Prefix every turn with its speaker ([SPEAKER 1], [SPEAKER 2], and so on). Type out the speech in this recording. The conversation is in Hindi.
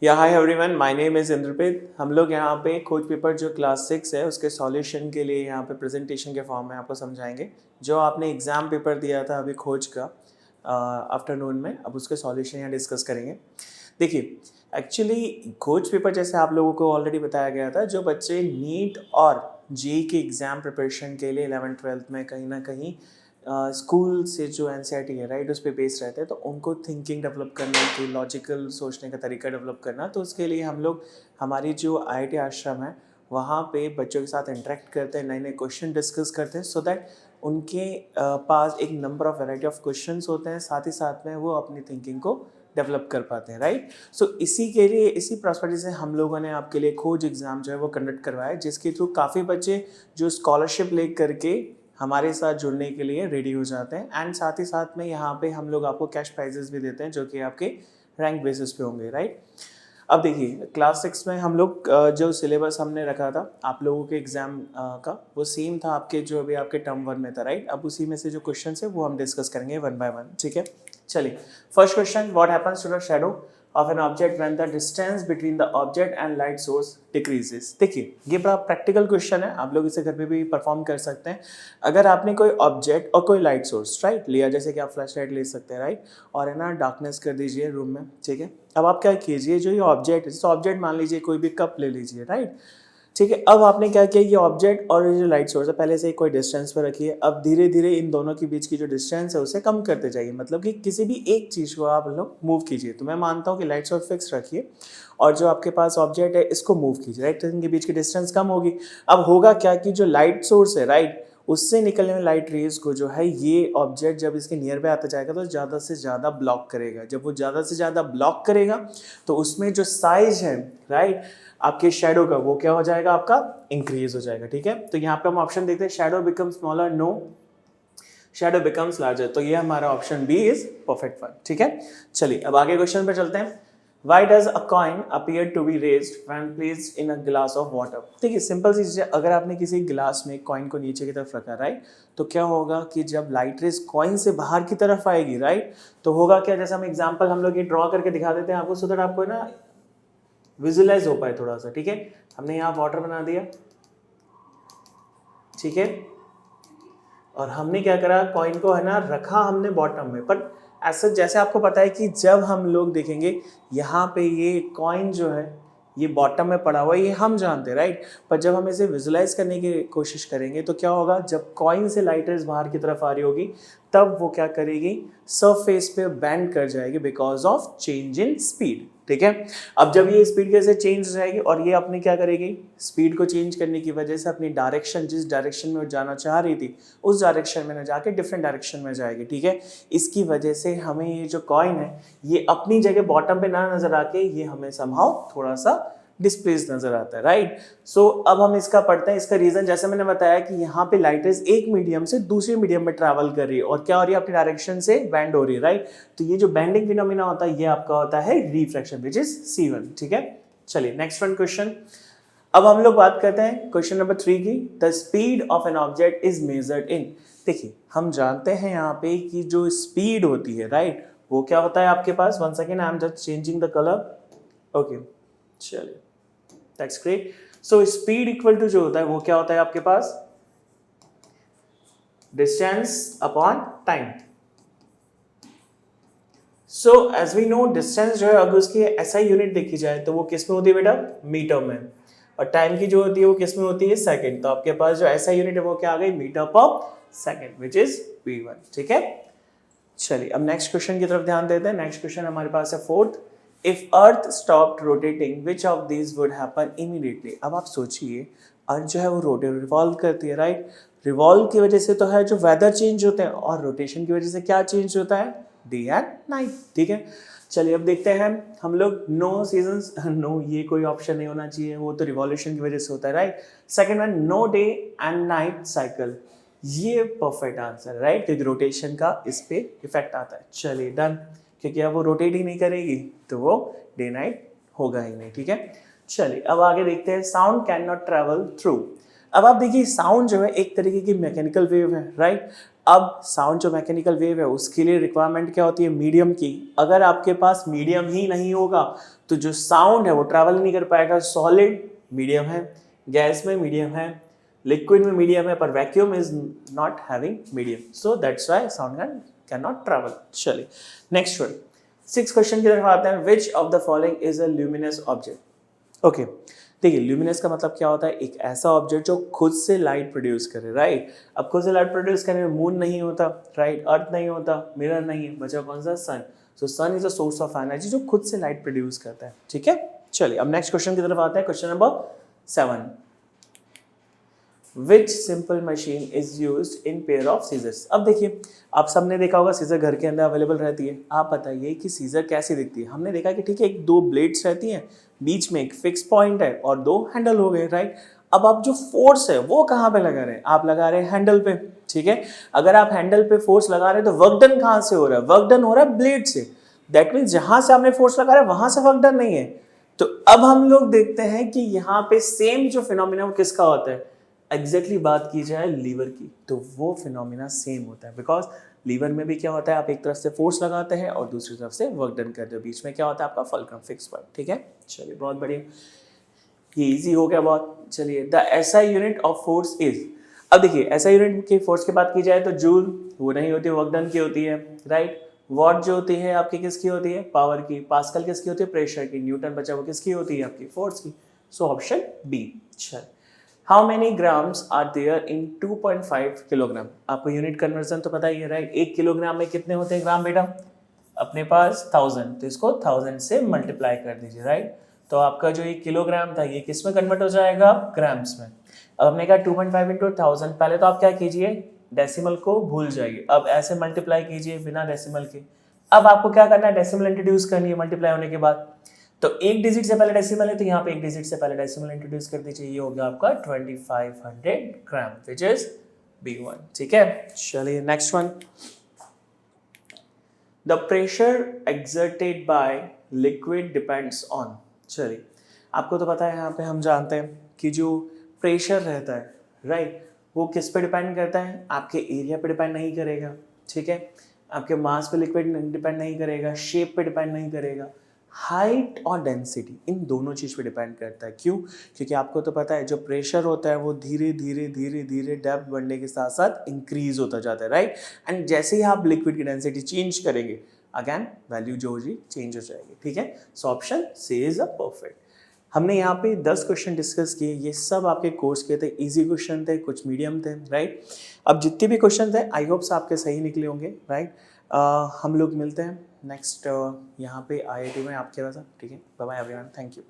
[SPEAKER 1] या hi everyone, my name is Inderpreet. हम लोग यहाँ पे खोज पेपर जो क्लास 6 है उसके सॉल्यूशन के लिए यहाँ पे प्रेजेंटेशन के फॉर्म में आपको समझाएंगे। जो आपने एग्ज़ाम पेपर दिया था अभी खोज का आफ्टरनून में, अब उसके सॉल्यूशन यहाँ डिस्कस करेंगे। देखिए, एक्चुअली खोज पेपर जैसे आप लोगों को ऑलरेडी बताया गया था, जो बच्चे नीट और जेईई के एग्ज़ाम प्रिपरेशन के लिए 11th-12th में कहीं ना कहीं स्कूल से जो एनसीईआरटी है राइट, उस पर बेस्ड रहते हैं, तो उनको थिंकिंग डेवलप करना, जो लॉजिकल सोचने का तरीका डेवलप करना, तो उसके लिए हम लोग हमारी जो आईआईटी आश्रम है वहाँ पे बच्चों के साथ इंटरेक्ट करते हैं, नए नए क्वेश्चन डिस्कस करते हैं, सो दैट उनके पास एक number of variety of questions होते हैं, साथ ही साथ में वो अपनी थिंकिंग को डेवलप कर पाते हैं राइट। सो इसी के लिए, इसी प्रॉस्पेक्टिव से हम लोगों ने आपके लिए खोज एग्ज़ाम जो है वो कंडक्ट करवाया, जिसके थ्रू काफ़ी बच्चे जो स्कॉलरशिप ले करके हमारे साथ जुड़ने के लिए रेडी हो जाते हैं। एंड साथ ही साथ में यहाँ पे हम लोग आपको कैश प्राइजेस भी देते हैं जो कि आपके रैंक बेसिस पे होंगे राइट। अब देखिए, क्लास 6 में हम लोग जो सिलेबस हमने रखा था आप लोगों के एग्ज़ाम का, वो सेम था आपके जो अभी आपके टर्म 1 में था राइट। अब उसी में से जो क्वेश्चन है वो हम डिस्कस करेंगे वन बाय वन, ठीक है। चलिए, first question, what happens to the shadow of an object when the distance between the object and light source decreases. देखिए, ये बड़ा प्रैक्टिकल क्वेश्चन है, आप लोग इसे घर पे भी परफॉर्म कर सकते हैं। अगर आपने कोई ऑब्जेक्ट और कोई लाइट सोर्स राइट लिया, जैसे कि आप फ्लैश लाइट ले सकते हैं राइट, और है ना डार्कनेस कर दीजिए रूम में, ठीक है। अब आप क्या कीजिए, जो ये ऑब्जेक्ट है, जैसे ऑब्जेक्ट मान लीजिए कोई भी कप ले लीजिए राइट, ठीक है। अब आपने क्या किया, ये ऑब्जेक्ट और ये जो लाइट सोर्स है पहले से कोई डिस्टेंस पर रखिए। अब धीरे धीरे इन दोनों के बीच की जो डिस्टेंस है उसे कम करते जाइए, मतलब कि किसी भी एक चीज़ को आप लोग मूव कीजिए। तो मैं मानता हूँ कि लाइट सोर्स फिक्स रखिए और जो आपके पास ऑब्जेक्ट है इसको मूव कीजिए राइट, तो इनके बीच की डिस्टेंस कम होगी। अब होगा क्या कि जो लाइट सोर्स है राइट, उससे निकलने में लाइट रेज को जो है ये ऑब्जेक्ट जब इसके नियर पे आता जाएगा तो ज़्यादा से ज़्यादा ब्लॉक करेगा। जब वो ज़्यादा से ज़्यादा ब्लॉक करेगा तो उसमें जो साइज है राइट आपके शेडो का, वो क्या हो जाएगा, आपका इंक्रीज हो जाएगा, ठीक है। तो यहाँ पे हम ऑप्शन देखते हैं, shadow become smaller, no, shadow becomes larger. तो ये हमारा option B is perfect one, ठीक है। चलिए अब आगे क्वेश्चन पे चलते हैं। Why does a coin appear to be raised when placed in a glass of water? देखिए, सिंपल सी चीज़ है, अगर आपने किसी गिलास में कॉइन को नीचे की तरफ रखा राइट, तो क्या होगा कि जब लाइट रेज कॉइन से बाहर की तरफ आएगी राइट, तो होगा क्या, जैसे हम एग्जांपल हम लोग ये ड्रॉ करके दिखा देते हैं आपको, सो दैट आपको ना विजुअलाइज हो पाए थोड़ा सा, ठीक है। हमने यहाँ वाटर बना दिया, ठीक है, और हमने क्या करा, कॉइन को है ना रखा हमने बॉटम में। पर ऐसा जैसे आपको पता है कि जब हम लोग देखेंगे यहाँ पे ये कॉइन जो है ये बॉटम में पड़ा हुआ है, ये हम जानते हैं राइट। पर जब हम इसे विजुलाइज करने की कोशिश करेंगे तो क्या होगा, जब कॉइन से लाइट रेज बाहर की तरफ आ रही होगी तब वो क्या करेगी, सरफेस पे बेंड कर जाएगी because of change in speed, ठीक है। अब जब ये स्पीड कैसे चेंज हो जाएगी और ये अपने क्या करेगी, स्पीड को चेंज करने की वजह से अपनी डायरेक्शन, जिस डायरेक्शन में वो जाना चाह रही थी उस डायरेक्शन में ना जाके डिफरेंट डायरेक्शन में जाएगी, ठीक है। इसकी वजह से हमें ये जो कॉइन है ये अपनी जगह बॉटम पे ना नजर आके ये हमें समहाउ थोड़ा सा डिस्प्लेस नजर आता है राइट। सो अब हम इसका पढ़ते हैं। इसका रीजन जैसे मैंने बताया कि यहाँ पे लाइट रेज एक मीडियम से दूसरे मीडियम में ट्रैवल कर रही है और क्या हो रही है, अपनी डायरेक्शन से बेंड हो रही है राइट। तो ये जो बेंडिंग फिनोमिना होता है ये आपका होता है रिफ्रैक्शन, विच इज C1, ठीक है। चलिए नेक्स्ट वन क्वेश्चन। अब हम लोग बात करते हैं क्वेश्चन नंबर 3 की। The speed of an object is measured in. देखिए, हम जानते हैं यहाँ पे कि जो स्पीड होती है राइट, वो क्या होता है आपके पास, one second I am just changing the colour, okay, चलिए that's great. So speed equal to जो होता है वो क्या होता है आपके पास, distance upon time. So as we know distance जो है अगर उसकी एसआई यूनिट देखी जाए तो वो किस में होती है बेटा, मीटर में, और टाइम की जो होती है वो किस में होती है, सेकंड। तो आपके पास जो एसआई यूनिट है वो क्या आ गई, मीटर पर सेकंड, विच इज V1, ठीक है। चलिए अब नेक्स्ट क्वेश्चन की तरफ ध्यान देते हैं। नेक्स्ट क्वेश्चन हमारे पास है fourth. If earth stopped rotating which of these would happen immediately. अब आप सोचिए, अर्थ जो है वो रिवॉल्व करती है राइट। रिवॉल्व की वजह से तो है जो वेदर चेंज होते हैं, और रोटेशन की वजह से क्या चेंज होता है, डे एंड नाइट, ठीक है। चलिए अब देखते हैं हम लोग, नो सीजन्स, नो ये कोई ऑप्शन नहीं होना चाहिए, वो तो रिवॉल्यूशन की वजह से होता है right. Second one, no day and night cycle, ये परफेक्ट आंसर है राइट, क्योंकि रोटेशन का इस पे इफेक्ट आता है। चलिए डन, क्योंकि अब वो रोटेट ही नहीं करेगी तो वो डे नाइट होगा ही नहीं, ठीक है। चलिए अब आगे देखते हैं, sound can not travel through. अब आप देखिए, साउंड जो है एक तरीके की मैकेनिकल वेव है राइट। अब साउंड जो मैकेनिकल वेव है उसके लिए रिक्वायरमेंट क्या होती है, मीडियम की। अगर आपके पास मीडियम ही नहीं होगा तो जो साउंड है वो ट्रैवल नहीं कर पाएगा। सॉलिड मीडियम है, गैस में मीडियम है, लिक्विड में मीडियम है, पर vacuum is not having medium, so that's why sound can not travel. चलिए नेक्स्ट वन, 6 क्वेश्चन की तरफ आते हैं। Which of the following is a luminous object. Okay, देखिए ल्यूमिनस का मतलब क्या होता है, एक ऐसा ऑब्जेक्ट जो खुद से लाइट प्रोड्यूस करे, राइट। अब खुद से लाइट प्रोड्यूस करने में मून नहीं होता, राइट, अर्थ नहीं होता, मिरर नहीं है, बचा कौन सा, sun. So sun is a source of energy जो खुद से लाइट प्रोड्यूस करता है, ठीक है। चलिए अब नेक्स्ट क्वेश्चन की तरफ आते हैं, question number 7। Which simple machine is used in pair of scissors। अब देखिए, आप सबने देखा होगा सीजर घर के अंदर अवेलेबल रहती है। आप बताइए कि सीजर कैसी दिखती है। हमने देखा कि ठीक है, एक 2 ब्लेड्स रहती हैं, बीच में एक फिक्स पॉइंट है और 2 हैंडल हो गए, राइट। अब आप जो फोर्स है वो कहाँ पे लगा रहे हैं, आप लगा रहे हैं हैंडल पे, ठीक है। अगर आप हैंडल पे फोर्स लगा रहे हैं तो वर्क डन कहाँ से हो रहा है, वर्क डन हो रहा है ब्लेड से। दैट मीन्स जहां से आपने फोर्स लगा रहा है वहां से वर्क डन नहीं है। तो अब हम लोग देखते हैं कि यहाँ पे सेम जो फिनोमिना वो किसका होता है। एग्जैक्टली बात की जाए लीवर की तो वो फिनोमिना सेम होता है, बिकॉज लीवर में भी क्या होता है, आप एक तरफ से फोर्स लगाते हैं और दूसरी तरफ से वर्क डन करते हो, बीच में क्या होता है आपका फुलक्रम फिक्स पॉइंट, ठीक है। चलिए बहुत बढ़िया, ये इजी हो गया बहुत। चलिए the SI unit of force is. अब देखिए एसआई यूनिट की फोर्स की बात की जाए तो जूल वो नहीं होती, वर्क डन की होती है, राइट। वॉट जो होती है आपकी किसकी होती है, पावर की। पास्कल किसकी होती है, प्रेशर की। न्यूटन बचा वो किसकी होती है, आपकी फोर्स की। So option B. चल, how many grams are there in 2.5 kilogram. आपको यूनिट कन्वर्जन तो पता ही है, राइट। 1 किलोग्राम में कितने होते हैं ग्राम बेटा, अपने पास 1000, तो इसको 1000 से मल्टीप्लाई कर दीजिए, राइट। तो आपका जो 1 किलोग्राम था ये किस में कन्वर्ट हो जाएगा, ग्राम्स में। अब हमने कहा 2.5 इंटू 1000, पहले तो आप क्या कीजिए, डेसिमल को भूल जाइए, अब ऐसे मल्टीप्लाई कीजिए बिना डेसिमल के। अब आपको क्या करना है, डेसिमल इंट्रोड्यूस करनी है मल्टीप्लाई होने के बाद। तो एक डिजिट से पहले डेसिमल है तो यहाँ पे एक डिजिट से पहले डेसिमल इंट्रोड्यूस कर दीजिए, ये हो गया आपका 2500 ग्राम, विच इज B1, ठीक है। चलिए next one, the pressure exerted by liquid depends on. चलिए आपको तो पता है, यहाँ पे हम जानते हैं कि जो प्रेशर रहता है, राइट, वो किस पे डिपेंड करता है, आपके एरिया पे डिपेंड नहीं करेगा, ठीक है। आपके मास पे लिक्विड डिपेंड नहीं करेगा, शेप पे डिपेंड नहीं करेगा, हाइट और डेंसिटी इन दोनों चीज़ पे डिपेंड करता है। क्यों, क्योंकि आपको तो पता है जो प्रेशर होता है वो धीरे धीरे धीरे धीरे डेप्थ बढ़ने के साथ साथ इंक्रीज होता जाता है, राइट। एंड जैसे ही आप लिक्विड की डेंसिटी चेंज करेंगे अगेन वैल्यू जो होगी चेंज हो जाएगी, ठीक है। So option C is a perfect. हमने यहाँ पे 10 क्वेश्चन डिस्कस किए, ये सब आपके कोर्स के थे, इजी क्वेश्चन थे, कुछ मीडियम थे, राइट। अब जितने भी क्वेश्चन थे आई होप आपके सही निकले होंगे, राइट। हम लोग मिलते हैं नेक्स्ट यहाँ पे IIT में आपके पास, ठीक है। Bye bye everyone, thank you.